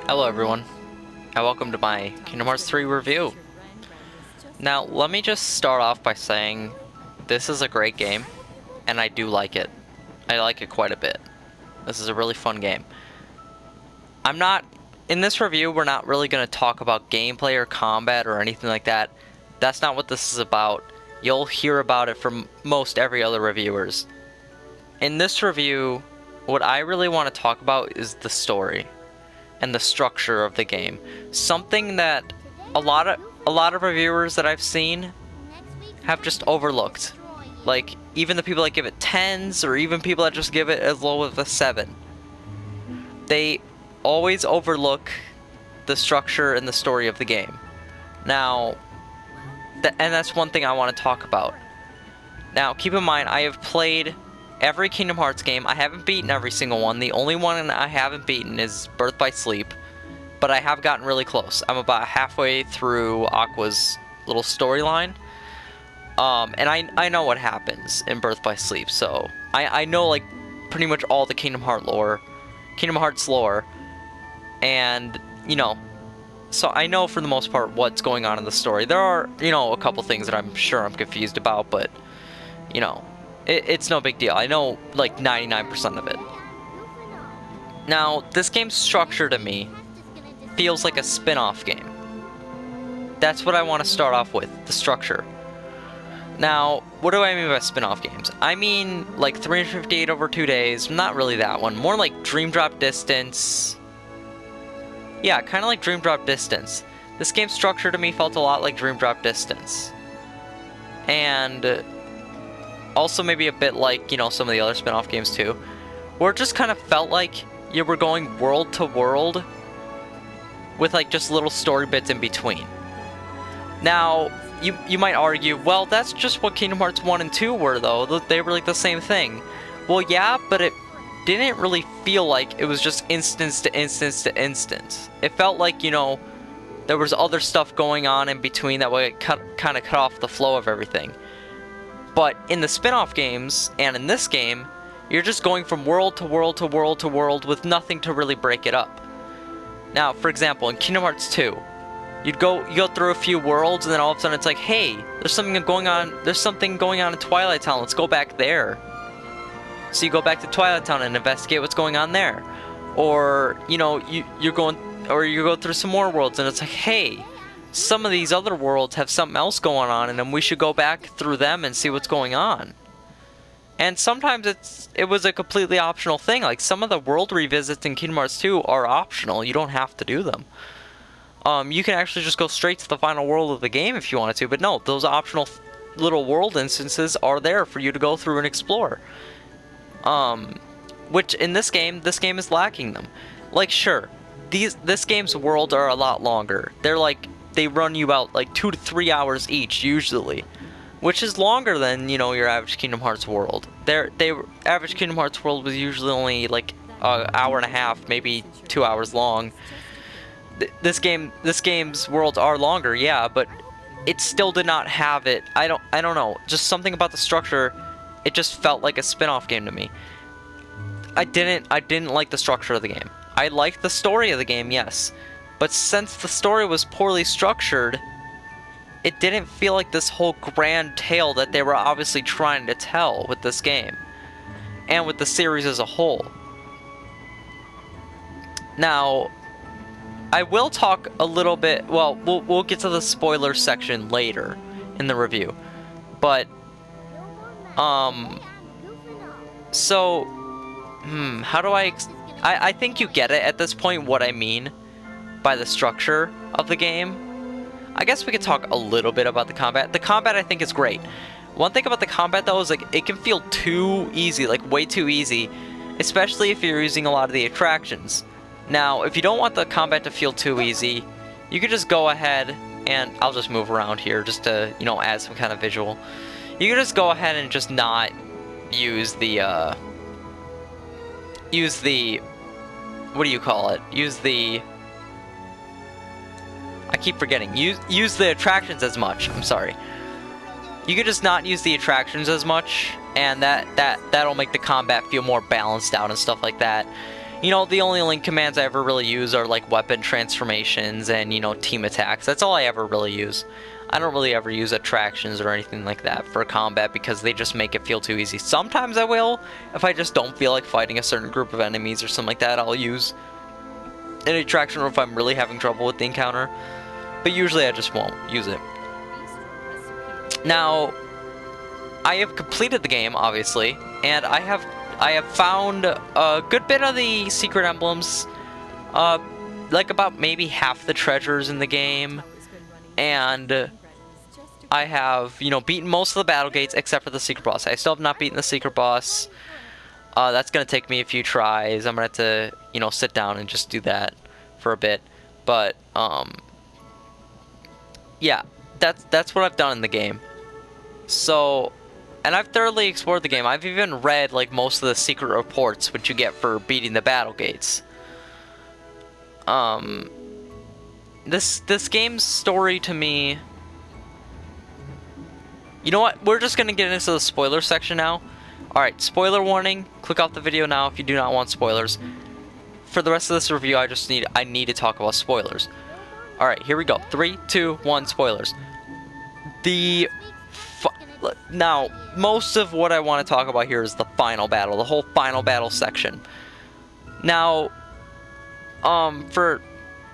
Hello everyone, and welcome to my Kingdom Hearts 3 review. Now, let me just start off by saying this is a great game, and I do like it. I like it quite a bit. This is a really fun game. In this review, we're not really going to talk about gameplay or combat or anything like that. That's not what this is about. You'll hear about it from most every other reviewers. In this review, what I really want to talk about is the story and the structure of the game. Something that a lot of reviewers that I've seen have just overlooked. Like, even the people that give it 10s, or even people that just give it as low as a 7. They always overlook the structure and the story of the game. Now, and that's one thing I want to talk about. Now, keep in mind, I have played every Kingdom Hearts game. I haven't beaten every single one. The only one I haven't beaten is Birth by Sleep, but I have gotten really close. I'm about halfway through Aqua's little storyline, and I know what happens in Birth by Sleep, so I know like pretty much all the Kingdom Hearts lore, and you know, so I know for the most part what's going on in the story. There are, you know, a couple things that I'm sure I'm confused about, but you know, it's no big deal. I know like 99% of it. Now, this game's structure to me feels like a spin-off game. That's what I want to start off with, the structure. Now, what do I mean by spin-off games? I mean like 358 over 2 days, not really that one. More like Dream Drop Distance. Yeah, kind of like Dream Drop Distance. This game's structure to me felt a lot like Dream Drop Distance. And also maybe a bit like, you know, some of the other spin-off games too, where it just kind of felt like you were going world to world with like just little story bits in between. Now, you might argue, well, that's just what Kingdom Hearts 1 and 2 were though. They were like the same thing. Well, yeah, but it didn't really feel like it was just instance to instance to instance. It felt like, you know, there was other stuff going on in between that would kind of cut off the flow of everything. But in the spin-off games, and in this game, you're just going from world to world to world to world with nothing to really break it up. Now, for example, in Kingdom Hearts 2, you go through a few worlds, and then all of a sudden it's like, hey, there's something going on in Twilight Town, let's go back there. So you go back to Twilight Town and investigate what's going on there. Or, you know, you go through some more worlds, and it's like, hey, some of these other worlds have something else going on, and then we should go back through them and see what's going on. And sometimes it was a completely optional thing. Like, some of the world revisits in Kingdom Hearts 2 are optional. You don't have to do them. You can actually just go straight to the final world of the game if you wanted to, but no, those optional little world instances are there for you to go through and explore. Which in this game is lacking them. Like, sure, this game's worlds are a lot longer. They run you out like 2 to 3 hours each usually, which is longer than, you know, your average Kingdom Hearts world. Average Kingdom Hearts world was usually only like an hour and a half, maybe 2 hours long. This game's worlds are longer, yeah, but it still did not have it. I don't know. Just something about the structure. It just felt like a spin-off game to me. I didn't like the structure of the game. I liked the story of the game, yes. But since the story was poorly structured, it didn't feel like this whole grand tale that they were obviously trying to tell with this game. And with the series as a whole. Now, I will talk a little bit, well, we'll get to the spoiler section later in the review. But, so, how do I think you get it at this point, what I mean by the structure of the game. I guess we could talk a little bit about the combat. The combat I think is great. One thing about the combat though is like it can feel too easy, like way too easy, especially if you're using a lot of the attractions. Now, if you don't want the combat to feel too easy, you could just go ahead and I'll just move around here just to, you know, add some kind of visual. You can just go ahead and just not use the what do you call it? I keep forgetting. Use the attractions as much. I'm sorry. You could just not use the attractions as much, and that'll make the combat feel more balanced out and stuff like that. You know, the only Link commands I ever really use are like weapon transformations and, you know, team attacks. That's all I ever really use. I don't really ever use attractions or anything like that for combat because they just make it feel too easy. Sometimes I will. If I just don't feel like fighting a certain group of enemies or something like that, I'll use an attraction, or if I'm really having trouble with the encounter. But usually I just won't use it. Now, I have completed the game, obviously, and I have found a good bit of the secret emblems, like about maybe half the treasures in the game, and I have, you know, beaten most of the battle gates except for the secret boss. I still have not beaten the secret boss. That's gonna take me a few tries. I'm gonna have to, you know, sit down and just do that for a bit. But yeah, that's what I've done in the game. So, and I've thoroughly explored the game. I've even read like most of the secret reports which you get for beating the battle gates. This game's story to me. You know what? We're just gonna get into the spoiler section now. Alright, spoiler warning. Click off the video now if you do not want spoilers. For the rest of this review, I need to talk about spoilers. Alright, here we go. 3, 2, 1, spoilers. Now, most of what I want to talk about here is the final battle, the whole final battle section. Now, for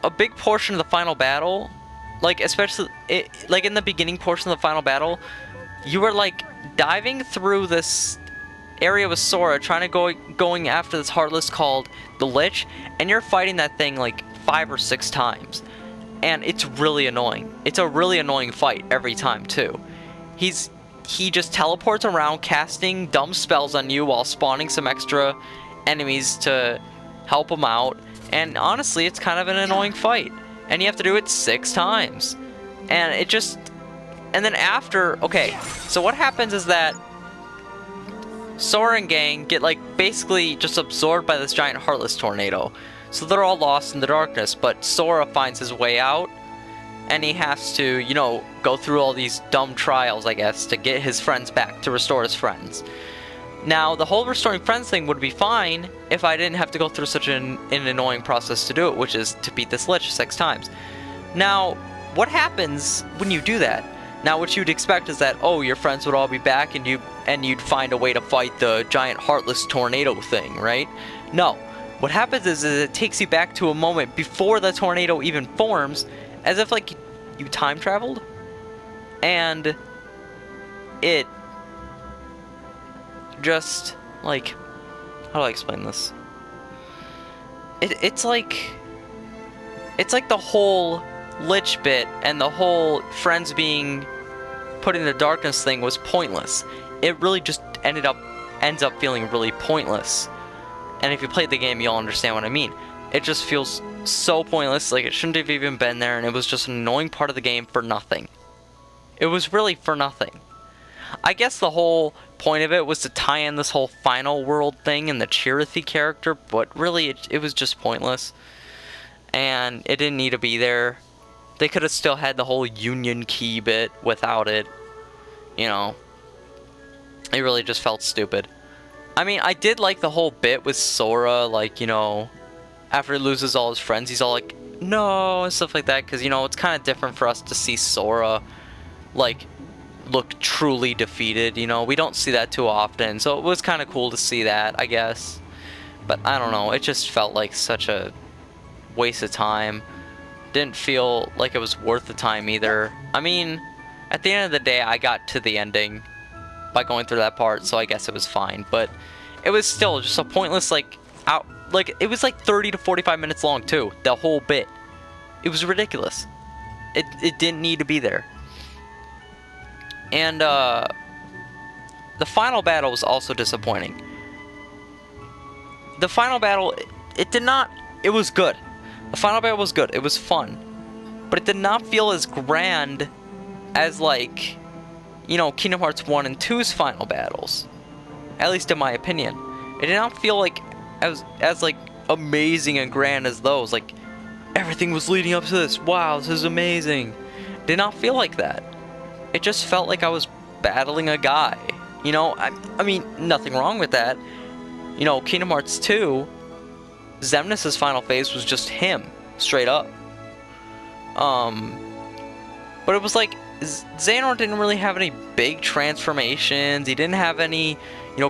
a big portion of the final battle, like especially like in the beginning portion of the final battle, you were like diving through this area with Sora, trying to going after this Heartless called the Lich, and you're fighting that thing like 5 or 6 times, and it's really annoying. It's a really annoying fight every time too. He just teleports around, casting dumb spells on you while spawning some extra enemies to help him out. And honestly, it's kind of an annoying fight. And you have to do it 6 times. And it just... And then after... Okay, so what happens is that Sora and gang get, like, basically just absorbed by this giant Heartless tornado. So they're all lost in the darkness, but Sora finds his way out. And he has to, you know, go through all these dumb trials, I guess, to get his friends back, to restore his friends. Now, the whole restoring friends thing would be fine if I didn't have to go through such an annoying process to do it, which is to beat this Lich 6 times. Now, what happens when you do that? Now, what you'd expect is that, oh, your friends would all be back and you'd find a way to fight the giant Heartless tornado thing, right? No. What happens is it takes you back to a moment before the tornado even forms, as if, like, you time traveled, and it just, like, how do I explain this? It's like the whole Lich bit and the whole friends being put in the darkness thing was pointless. It really just ends up feeling really pointless. And if you played the game, you'll understand what I mean. It just feels so pointless, like it shouldn't have even been there, and it was just an annoying part of the game for nothing. It was really for nothing. I guess the whole point of it was to tie in this whole final world thing and the Chirithy character, but really it was just pointless. And it didn't need to be there. They could have still had the whole Union Key bit without it. You know, it really just felt stupid. I mean, I did like the whole bit with Sora, like, you know, after he loses all his friends, he's all like, no, and stuff like that, because, you know, it's kind of different for us to see Sora, like, look truly defeated, you know, we don't see that too often, so it was kind of cool to see that, I guess, but I don't know, it just felt like such a waste of time. Didn't feel like it was worth the time either. I mean, at the end of the day, I got to the ending by going through that part, so I guess it was fine, but it was still just a pointless, like, it was like 30 to 45 minutes long too, the whole bit. It was ridiculous. It didn't need to be there. And the final battle was also disappointing. The final battle, it was good. The final battle was good, it was fun. But it did not feel as grand as, like, you know, Kingdom Hearts 1 and 2's final battles. At least in my opinion. It did not feel like as like amazing and grand as those. Like, everything was leading up to this. Wow, this is amazing. Did not feel like that. It just felt like I was battling a guy. You know, I mean, nothing wrong with that. You know, Kingdom Hearts 2, Xemnas' final phase was just him, straight up. But it was like, Xehanort didn't really have any big transformations. He didn't have any,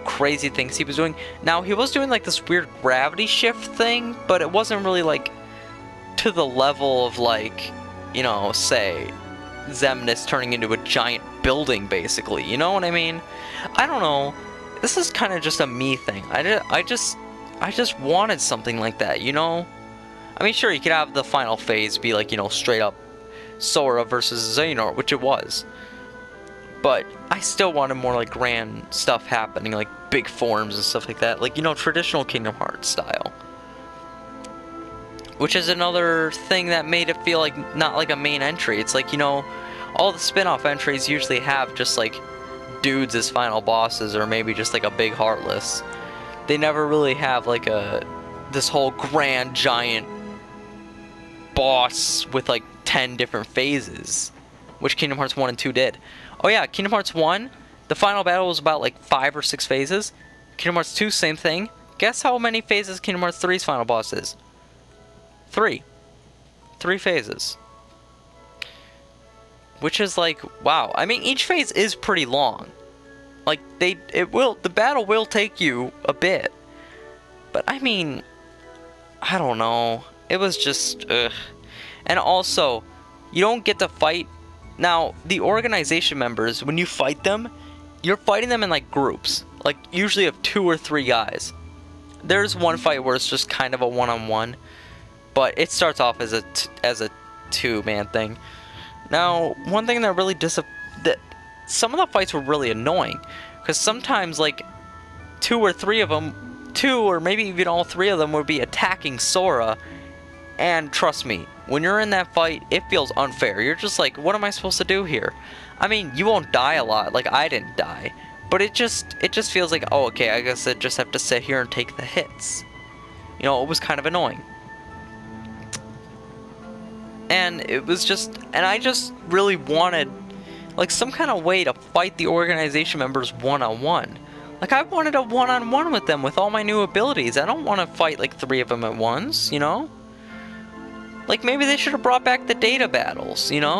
crazy things he was doing. Now, he was doing like this weird gravity shift thing, but it wasn't really like to the level of like, say, Xemnas turning into a giant building, basically. You know what I mean? I don't know. This is kind of just a me thing. I just wanted something like that, I mean, sure, you could have the final phase be like, straight up Sora versus Xehanort, which it was. But I still wanted more like grand stuff happening, like big forms and stuff like that. Like, traditional Kingdom Hearts style. Which is another thing that made it feel like not like a main entry. It's like, all the spin-off entries usually have just like dudes as final bosses, or maybe just like a big Heartless. They never really have like this whole grand giant boss with like 10 different phases, which Kingdom Hearts 1 and 2 did. Oh yeah, Kingdom Hearts 1, the final battle was about like 5 or 6 phases. Kingdom Hearts 2, same thing. Guess how many phases Kingdom Hearts 3's final boss is? 3. 3 phases. Which is like, wow. I mean, each phase is pretty long. Like, the battle will take you a bit. But I mean, I don't know. It was just, ugh. And also, you don't get to fight. Now, the organization members, when you fight them, you're fighting them in like groups. Like, usually of 2 or 3 guys. There's one fight where it's just kind of a one-on-one. But it starts off as a 2-man thing. Now, one thing that really that some of the fights were really annoying, because sometimes like 2 or 3 of them, 2 or maybe even all 3 of them would be attacking Sora, and trust me, when you're in that fight, it feels unfair. You're just like, what am I supposed to do here? I mean, you won't die a lot, like I didn't die, but it just feels like, oh, okay, I guess I just have to sit here and take the hits. It was kind of annoying. And it was just, and I just really wanted, like, some kind of way to fight the organization members one-on-one. Like, I wanted a one-on-one with them with all my new abilities. I don't want to fight, like, 3 of them at once, Like, maybe they should have brought back the data battles, And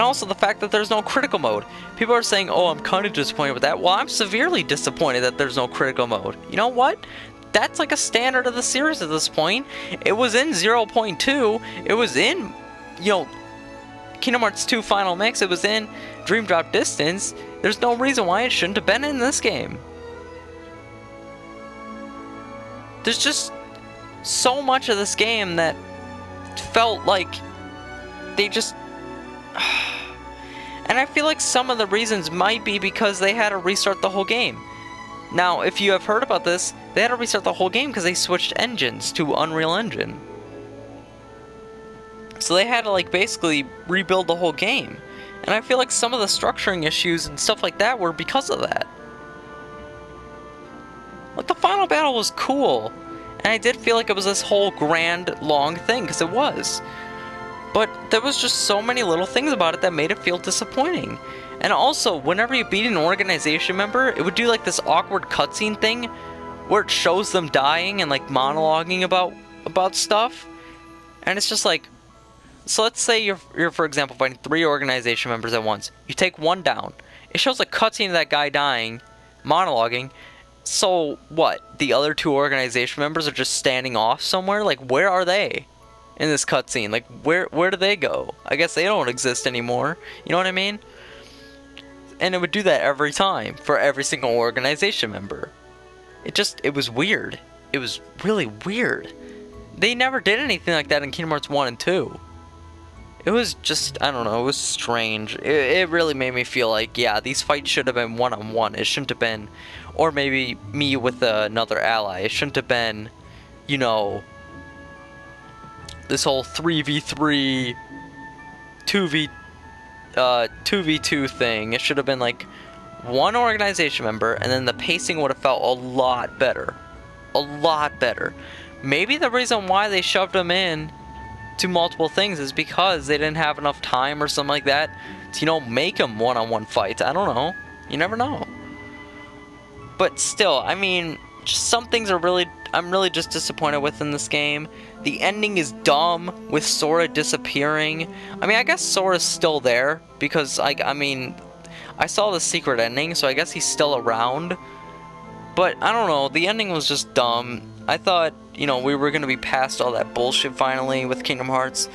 also the fact that there's no critical mode. People are saying, oh, I'm kind of disappointed with that. Well, I'm severely disappointed that there's no critical mode. You know what? That's like a standard of the series at this point. It was in 0.2. It was in, Kingdom Hearts 2 Final Mix. It was in Dream Drop Distance. There's no reason why it shouldn't have been in this game. There's just so much of this game that felt like they just... And I feel like some of the reasons might be because they had to restart the whole game. Now, if you have heard about this, they had to restart the whole game because they switched engines to Unreal Engine. So they had to, like, basically rebuild the whole game. And I feel like some of the structuring issues and stuff like that were because of that. Like, the final battle was cool. And I did feel like it was this whole grand, long thing, because it was. But there was just so many little things about it that made it feel disappointing. And also, whenever you beat an organization member, it would do like this awkward cutscene thing where it shows them dying and like monologuing about stuff. And it's just like, so let's say you're for example fighting 3 organization members at once. You take one down. It shows a cutscene of that guy dying, monologuing. So what? The other 2 organization members are just standing off somewhere? Like, where are they in this cutscene? Like, where do they go? I guess they don't exist anymore. You know what I mean? And it would do that every time for every single organization member. It was weird. It was really weird. They never did anything like that in Kingdom Hearts 1 and 2. It was just, I don't know, it was strange. It really made me feel like, yeah, these fights should have been one-on-one. It shouldn't have been, or maybe me with another ally. It shouldn't have been, this whole 3v3, 2v2 thing. It should have been like one organization member, and then the pacing would have felt a lot better. A lot better. Maybe the reason why they shoved them in to multiple things is because they didn't have enough time or something like that to, make them one-on-one fights. I don't know. You never know. But still, I mean, just some things are really... I'm really just disappointed with in this game. The ending is dumb with Sora disappearing. I mean, I guess Sora's still there because I mean, I saw the secret ending, so I guess he's still around. But I don't know, the ending was just dumb. I thought, you know, we were gonna be past all that bullshit finally with Kingdom Hearts,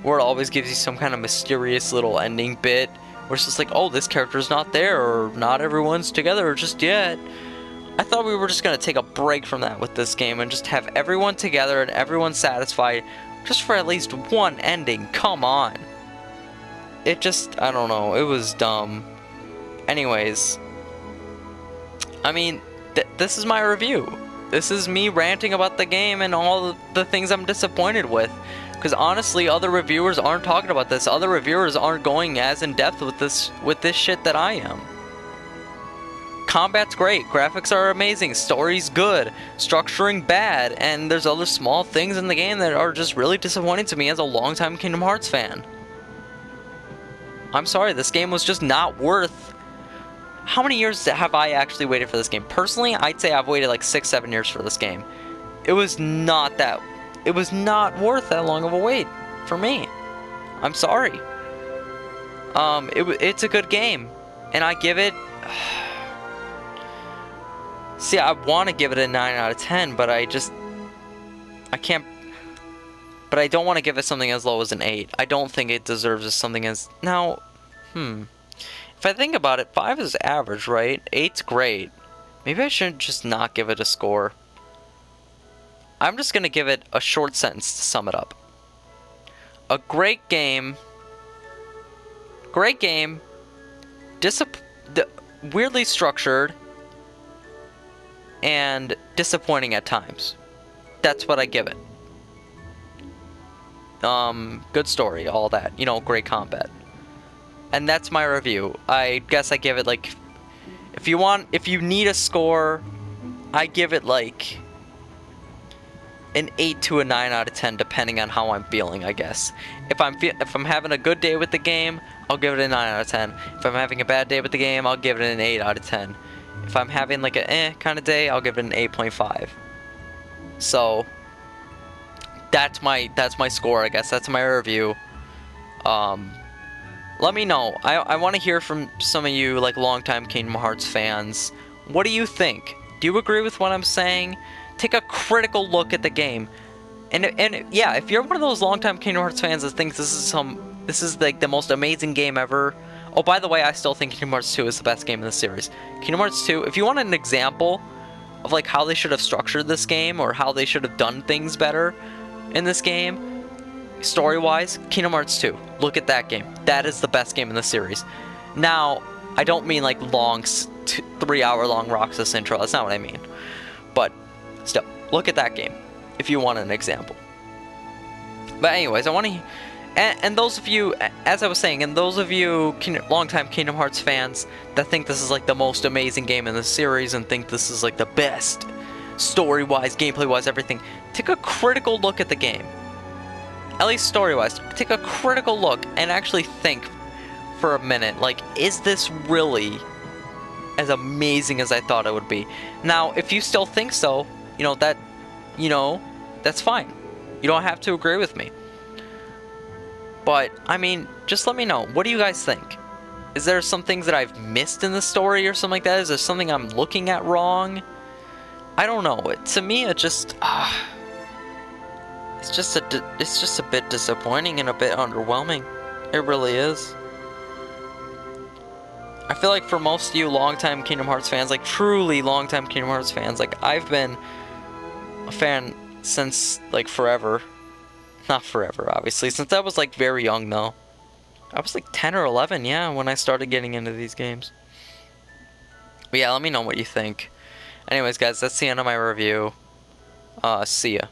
where it always gives you some kind of mysterious little ending bit, where it's just like, oh, this character's not there, or not everyone's together just yet. I thought we were just gonna take a break from that with this game and just have everyone together and everyone satisfied, just for at least one ending. Come on. It just, I don't know, it was dumb. Anyways, I mean, this is my review. This is me ranting about the game and all the things I'm disappointed with. Because honestly, other reviewers aren't talking about this. Other reviewers aren't going as in depth with this shit that I am. Combat's great, graphics are amazing, story's good, structuring bad, and there's other small things in the game that are just really disappointing to me as a longtime Kingdom Hearts fan. I'm sorry, this game was just not worth... How many years have I actually waited for this game? Personally, I'd say I've waited like 6-7 years for this game. It was not worth that long of a wait for me. I'm sorry. It's a good game, and I give it... See, I want to give it a 9 out of 10, but I can't... But I don't want to give it something as low as an 8. I don't think it deserves something as... Now, if I think about it, 5 is average, right? 8's great. Maybe I should just not give it a score. I'm just going to give it a short sentence to sum it up. A great game. Great game. Weirdly structured. And disappointing at times. That's what I give it. Good story, all that. You know, great combat. And that's my review. I guess I give it like... If you need a score, I give it like... an 8 to a 9 out of 10, depending on how I'm feeling, I guess. If I'm having a good day with the game, I'll give it a 9 out of 10. If I'm having a bad day with the game, I'll give it an 8 out of 10. If I'm having like a kind of day, I'll give it an 8.5. So that's my score, I guess. That's my review. Let me know. I want to hear from some of you like longtime Kingdom Hearts fans. What do you think? Do you agree with what I'm saying? Take a critical look at the game. And yeah, if you're one of those longtime Kingdom Hearts fans that thinks this is like the most amazing game ever. Oh, by the way, I still think Kingdom Hearts 2 is the best game in the series. Kingdom Hearts 2, if you want an example of like how they should have structured this game or how they should have done things better in this game, story-wise, Kingdom Hearts 2. Look at that game. That is the best game in the series. Now, I don't mean like long, 3-hour-long Roxas intro. That's not what I mean. But still, look at that game if you want an example. But anyways, I want to... And those of you, as I was saying, and those of you longtime Kingdom Hearts fans that think this is like the most amazing game in the series and think this is like the best story-wise, gameplay-wise, everything, take a critical look at the game. At least story-wise, take a critical look and actually think for a minute, like, is this really as amazing as I thought it would be? Now, if you still think so, that's fine. You don't have to agree with me. But, I mean, just let me know. What do you guys think? Is there some things that I've missed in the story or something like that? Is there something I'm looking at wrong? I don't know. To me, it just... it's just a bit disappointing and a bit underwhelming. It really is. I feel like for most of you longtime Kingdom Hearts fans, like truly longtime Kingdom Hearts fans, like I've been a fan since like forever. Not forever, obviously, since I was like very young though. I was like 10 or 11, yeah, when I started getting into these games. But yeah, let me know what you think. Anyways, guys, that's the end of my review. See ya.